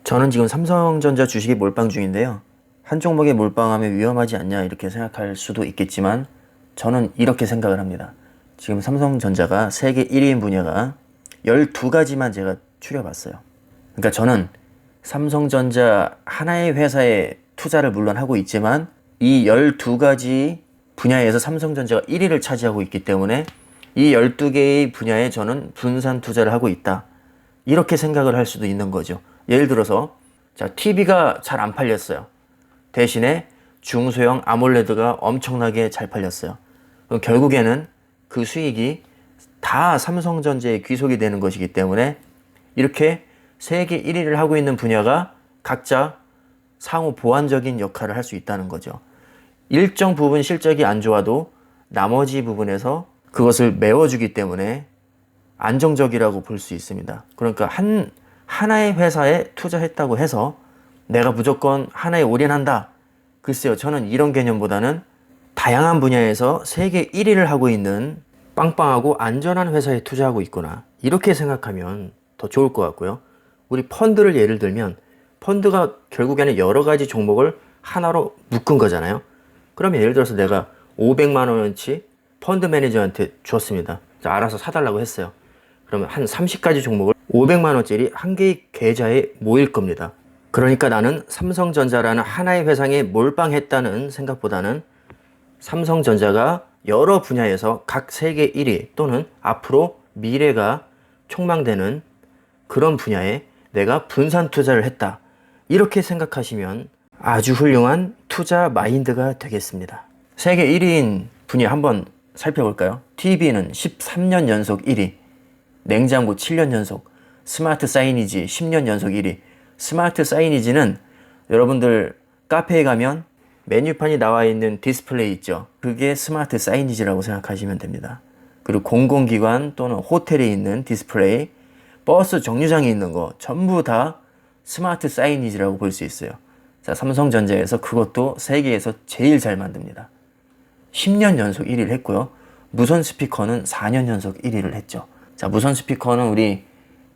저는 지금 삼성전자 주식에 몰빵 중인데요. 한 종목에 몰빵하면 위험하지 않냐 이렇게 생각할 수도 있겠지만 저는 이렇게 생각을 합니다. 지금 삼성전자가 세계 1위인 분야가 12가지만 제가 추려봤어요. 그러니까 저는 삼성전자 하나의 회사에 투자를 물론 하고 있지만 이 12가지 분야에서 삼성전자가 1위를 차지하고 있기 때문에 이 12개의 분야에 저는 분산 투자를 하고 있다. 이렇게 생각을 할 수도 있는 거죠. 예를 들어서 자, TV가 잘 안 팔렸어요. 대신에 중소형 아몰레드가 엄청나게 잘 팔렸어요. 그럼 결국에는 그 수익이 다 삼성전자에 귀속이 되는 것이기 때문에 이렇게 세계 1위를 하고 있는 분야가 각자 상호 보완적인 역할을 할 수 있다는 거죠. 일정 부분 실적이 안 좋아도 나머지 부분에서 그것을 메워주기 때문에 안정적이라고 볼 수 있습니다. 그러니까 하나의 회사에 투자했다고 해서 내가 무조건 하나에 올인한다. 글쎄요, 저는 이런 개념보다는 다양한 분야에서 세계 1위를 하고 있는 빵빵하고 안전한 회사에 투자하고 있구나. 이렇게 생각하면 더 좋을 것 같고요. 우리 펀드를 예를 들면 펀드가 결국에는 여러 가지 종목을 하나로 묶은 거잖아요. 그러면 예를 들어서 내가 500만 원어치 펀드 매니저한테 줬습니다. 알아서 사달라고 했어요. 그러면 한 30가지 종목을 500만 원짜리 한 개의 계좌에 모일 겁니다. 그러니까 나는 삼성전자라는 하나의 회사에 몰빵했다는 생각보다는 삼성전자가 여러 분야에서 각 세계 1위 또는 앞으로 미래가 촉망되는 그런 분야에 내가 분산 투자를 했다. 이렇게 생각하시면 아주 훌륭한 투자 마인드가 되겠습니다. 세계 1위인 분야 한번 살펴볼까요? TV는 13년 연속 1위, 냉장고 7년 연속, 스마트 사이니지 10년 연속 1위. 스마트 사이니지는 여러분들 카페에 가면 메뉴판이 나와 있는 디스플레이 있죠. 그게 스마트 사이니지라고 생각하시면 됩니다. 그리고 공공기관 또는 호텔에 있는 디스플레이, 버스 정류장에 있는 거 전부 다 스마트 사이니지라고 볼 수 있어요. 자, 삼성전자에서 그것도 세계에서 제일 잘 만듭니다. 10년 연속 1위를 했고요. 무선 스피커는 4년 연속 1위를 했죠. 자, 무선 스피커는 우리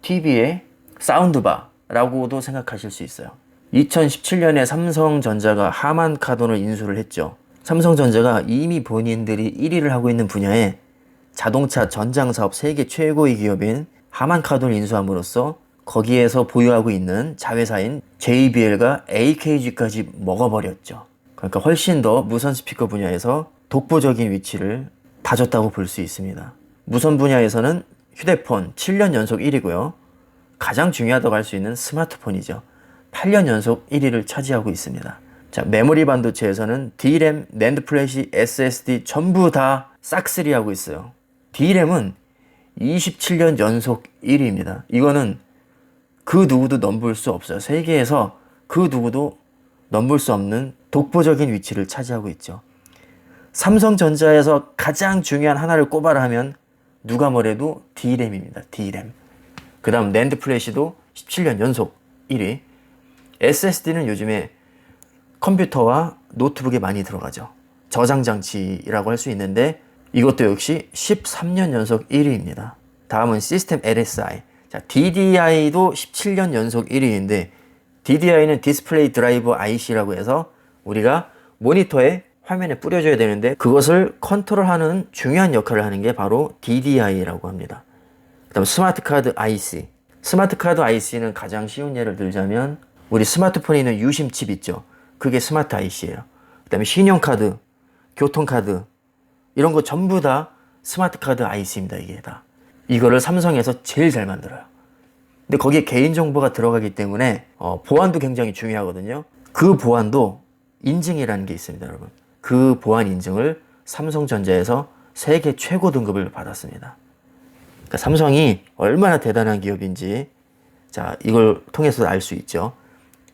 TV의 사운드바라고도 생각하실 수 있어요. 2017년에 삼성전자가 하만 카돈을 인수를 했죠. 삼성전자가 이미 본인들이 1위를 하고 있는 분야에 자동차 전장사업 세계 최고의 기업인 하만 카돈을 인수함으로써 거기에서 보유하고 있는 자회사인 JBL과 AKG까지 먹어버렸죠. 그러니까 훨씬 더 무선 스피커 분야에서 독보적인 위치를 다졌다고 볼 수 있습니다. 무선 분야에서는 휴대폰 7년 연속 1위고요. 가장 중요하다고 할 수 있는 스마트폰이죠. 8년 연속 1위를 차지하고 있습니다. 자, 메모리 반도체에서는 D램, 낸드 플래시, SSD 전부 다 싹쓸이하고 있어요. D램은 27년 연속 1위입니다. 이거는 그 누구도 넘볼 수 없어요. 세계에서 그 누구도 넘볼 수 없는 독보적인 위치를 차지하고 있죠. 삼성전자에서 가장 중요한 하나를 꼽아라 하면 누가 뭐래도 D램입니다. D램. 그 다음 낸드 플래시도 17년 연속 1위. SSD는 요즘에 컴퓨터와 노트북에 많이 들어가죠. 저장 장치라고 할 수 있는데 이것도 역시 13년 연속 1위입니다. 다음은 시스템 LSI. 자, DDI도 17년 연속 1위인데 DDI는 디스플레이 드라이버 IC라고 해서 우리가 모니터에 화면에 뿌려줘야 되는데 그것을 컨트롤하는 중요한 역할을 하는 게 바로 DDI라고 합니다. 그 다음 스마트 카드 IC. 스마트 카드 IC는 가장 쉬운 예를 들자면 우리 스마트폰에 있는 유심 칩 있죠. 그게 스마트 IC예요. 그 다음에 신용카드, 교통카드 이런 거 전부 다 스마트 카드 IC입니다. 이게 다. 이거를 삼성에서 제일 잘 만들어요. 근데 거기에 개인정보가 들어가기 때문에 보안도 굉장히 중요하거든요. 그 보안도 인증이라는 게 있습니다, 여러분. 그 보안 인증을 삼성전자에서 세계 최고 등급을 받았습니다. 그러니까 삼성이 얼마나 대단한 기업인지 자, 이걸 통해서 알 수 있죠.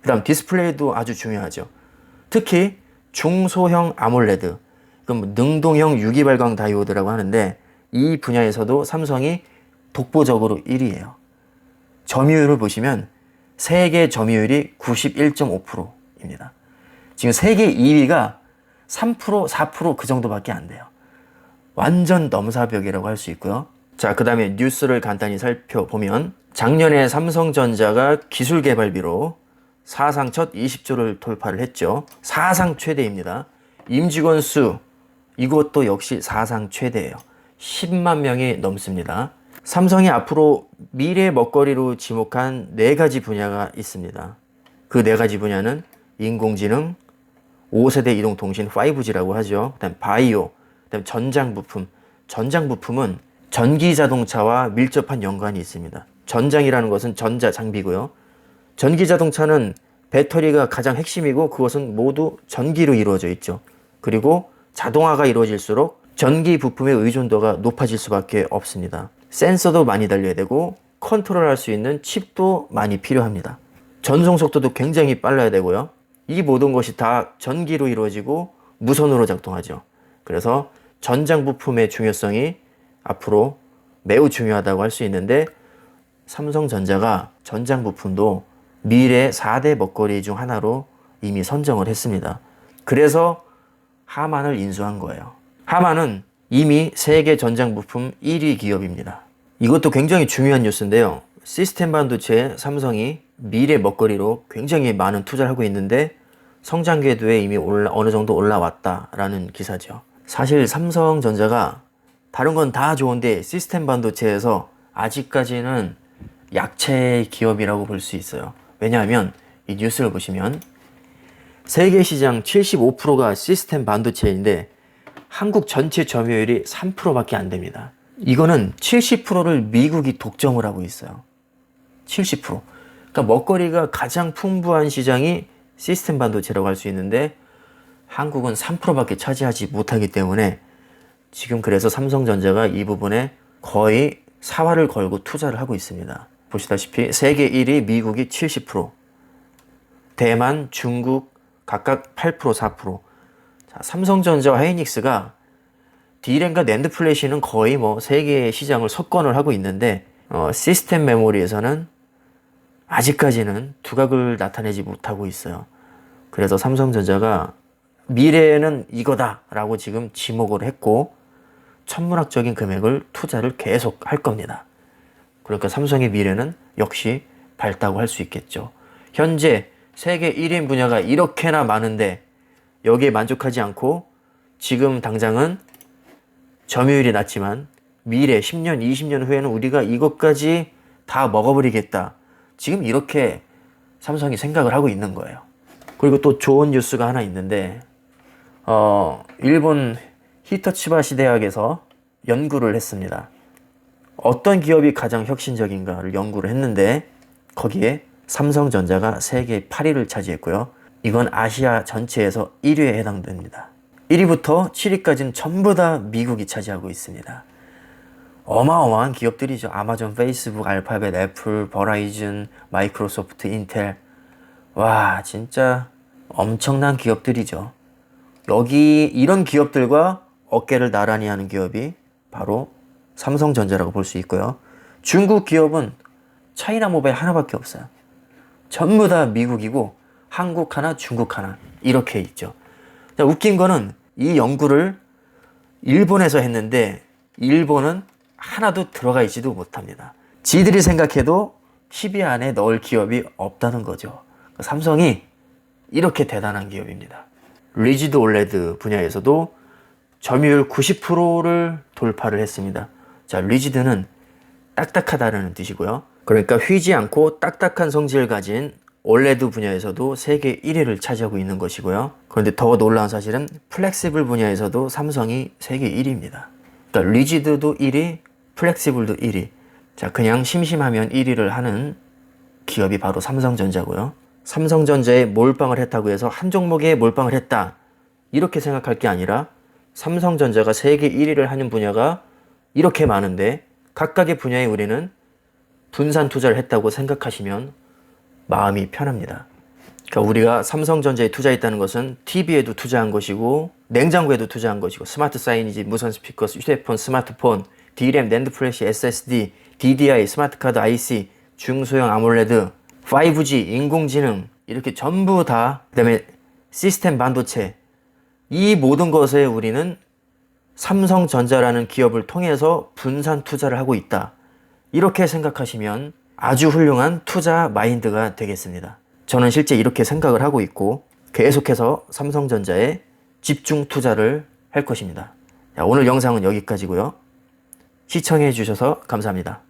그 다음 디스플레이도 아주 중요하죠. 특히 중소형 아몰레드, 그럼 능동형 유기발광 다이오드라고 하는데 이 분야에서도 삼성이 독보적으로 1위예요. 점유율을 보시면 세계 점유율이 91.5%입니다. 지금 세계 2위가 3%, 4%그 정도밖에 안 돼요. 완전 넘사벽이라고 할 수 있고요. 자, 그 다음에 뉴스를 간단히 살펴보면 작년에 삼성전자가 기술 개발비로 사상 첫 20조를 돌파를 했죠. 사상 최대입니다. 임직원 수 이것도 역시 사상 최대예요. 10만 명이 넘습니다. 삼성이 앞으로 미래 먹거리로 지목한 4가지 분야가 있습니다. 그 4가지 분야는 인공지능, 5세대 이동통신 5G라고 하죠. 그다음 바이오, 그다음 전장 부품. 전장 부품은 전기 자동차와 밀접한 연관이 있습니다. 전장이라는 것은 전자 장비고요. 전기 자동차는 배터리가 가장 핵심이고 그것은 모두 전기로 이루어져 있죠. 그리고 자동화가 이루어질수록 전기 부품의 의존도가 높아질 수밖에 없습니다. 센서도 많이 달려야 되고 컨트롤할 수 있는 칩도 많이 필요합니다. 전송 속도도 굉장히 빨라야 되고요. 이 모든 것이 다 전기로 이루어지고 무선으로 작동하죠. 그래서 전장 부품의 중요성이 앞으로 매우 중요하다고 할 수 있는데 삼성전자가 전장 부품도 미래 4대 먹거리 중 하나로 이미 선정을 했습니다. 그래서 하만을 인수한 거예요. 하만은 이미 세계 전장 부품 1위 기업입니다. 이것도 굉장히 중요한 뉴스인데요. 시스템 반도체에 삼성이 미래 먹거리로 굉장히 많은 투자를 하고 있는데 성장 궤도에 이미 어느 정도 올라왔다라는 기사죠. 사실 삼성전자가 다른 건 다 좋은데 시스템 반도체에서 아직까지는 약체 기업이라고 볼 수 있어요. 왜냐하면 이 뉴스를 보시면 세계 시장 75%가 시스템 반도체인데 한국 전체 점유율이 3%밖에 안 됩니다. 이거는 70%를 미국이 독점을 하고 있어요. 70%. 그러니까 먹거리가 가장 풍부한 시장이 시스템 반도체라고 할 수 있는데 한국은 3%밖에 차지하지 못하기 때문에 지금 그래서 삼성전자가 이 부분에 거의 사활을 걸고 투자를 하고 있습니다. 보시다시피 세계 1위 미국이 70%, 대만, 중국 각각 8%, 4%. 자, 삼성전자와 하이닉스가 D램과 낸드 플래시는 거의 뭐 세계의 시장을 석권을 하고 있는데 시스템 메모리에서는 아직까지는 두각을 나타내지 못하고 있어요. 그래서 삼성전자가 미래에는 이거다라고 지금 지목을 했고 천문학적인 금액을 투자를 계속 할 겁니다. 그러니까 삼성의 미래는 역시 밝다고 할 수 있겠죠. 현재 세계 1인 분야가 이렇게나 많은데 여기에 만족하지 않고 지금 당장은 점유율이 낮지만 미래 10년, 20년 후에는 우리가 이것까지 다 먹어버리겠다. 지금 이렇게 삼성이 생각을 하고 있는 거예요. 그리고 또 좋은 뉴스가 하나 있는데 일본 히토치바시 대학에서 연구를 했습니다. 어떤 기업이 가장 혁신적인가를 연구를 했는데 거기에 삼성전자가 세계 8위를 차지했고요. 이건 아시아 전체에서 1위에 해당됩니다. 1위부터 7위까지는 전부 다 미국이 차지하고 있습니다. 어마어마한 기업들이죠. 아마존, 페이스북, 알파벳, 애플, 버라이즌, 마이크로소프트, 인텔. 와, 진짜 엄청난 기업들이죠. 여기 이런 기업들과 어깨를 나란히 하는 기업이 바로 삼성전자라고 볼 수 있고요. 중국 기업은 차이나 모바일 하나밖에 없어요. 전부 다 미국이고 한국 하나, 중국 하나 이렇게 있죠. 자, 웃긴 거는 이 연구를 일본에서 했는데 일본은 하나도 들어가 있지도 못합니다. 지들이 생각해도 10위 안에 넣을 기업이 없다는 거죠. 삼성이 이렇게 대단한 기업입니다. 리지드 올레드 분야에서도 점유율 90%를 돌파를 했습니다. 자, 리지드는 딱딱하다는 뜻이고요. 그러니까 휘지 않고 딱딱한 성질을 가진 올레드 분야에서도 세계 1위를 차지하고 있는 것이고요. 그런데 더 놀라운 사실은 플렉시블 분야에서도 삼성이 세계 1위입니다. 그러니까 리지드도 1위, 플렉시블도 1위. 자, 그냥 심심하면 1위를 하는 기업이 바로 삼성전자고요. 삼성전자에 몰빵을 했다고 해서 한 종목에 몰빵을 했다. 이렇게 생각할 게 아니라 삼성전자가 세계 1위를 하는 분야가 이렇게 많은데 각각의 분야에 우리는 분산 투자를 했다고 생각하시면 마음이 편합니다. 그러니까 우리가 삼성전자에 투자했다는 것은 TV에도 투자한 것이고 냉장고에도 투자한 것이고 스마트 사이니지, 무선 스피커, 휴대폰, 스마트폰, D램, 낸드 플래시, SSD, DDI, 스마트 카드 IC, 중소형 아몰레드, 5G, 인공지능 이렇게 전부 다 그다음에 시스템 반도체 이 모든 것에 우리는 삼성전자라는 기업을 통해서 분산 투자를 하고 있다. 이렇게 생각하시면 아주 훌륭한 투자 마인드가 되겠습니다. 저는 실제 이렇게 생각을 하고 있고 계속해서 삼성전자에 집중 투자를 할 것입니다. 자, 오늘 영상은 여기까지고요. 시청해 주셔서 감사합니다.